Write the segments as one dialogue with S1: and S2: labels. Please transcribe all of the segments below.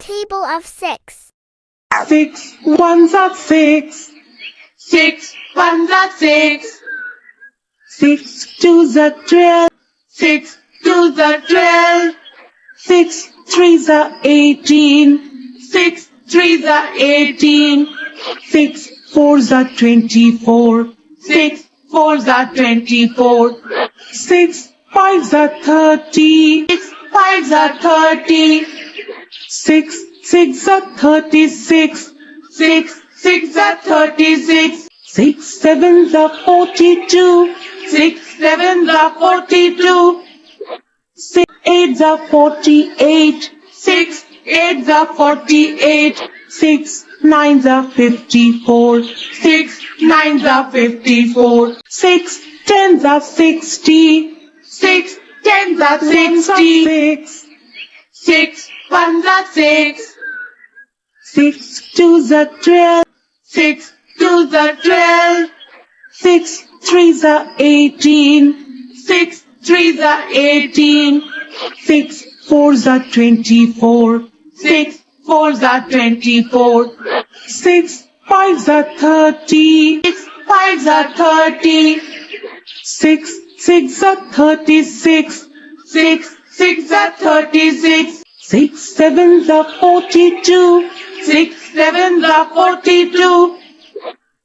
S1: table of 6.
S2: 6 ones are 6.
S3: 6 ones are 6.
S2: 6 twos are 12.
S3: 6 twos are 12.
S2: 6 threes are 18.
S3: 6 threes are 18.
S2: 6 fours are 24.
S3: 6 fours are 24.
S2: 6 fives are 30.
S3: 6 fives are 30.
S2: 6 six are 36.
S3: 6 6 are 36.
S2: 6 sevens are 42.
S3: 6 sevens are 42.
S2: 6 eights are 48.
S3: 6 eights are 48.
S2: 6 nines are 54.
S3: 6 nines are 54.
S2: 6 tens are 60.
S3: 6 tens are
S2: Ones are
S3: 60.
S2: 6.
S3: 6 ones are 6.
S2: 6 twos are 12.
S3: 6 twos are 12.
S2: 6 threes are 18.
S3: 6 threes are 18.
S2: 6 fours are 24.
S3: 6 fours are 24.
S2: 6 fives are 30.
S3: 6 fives are 30.
S2: 6 six are 36.
S3: 6 6 are 36.
S2: 6 sevens are 42.
S3: 6 sevens are 42.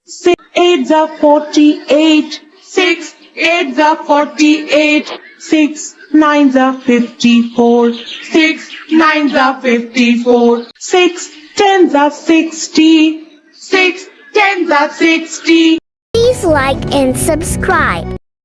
S2: 6 eights are 48.
S3: 6 eights are 48.
S2: 6 nines are 54.
S3: 6 nines are 54.
S2: 6 tens are 60.
S3: 6 tens are 60.
S1: Please like and subscribe.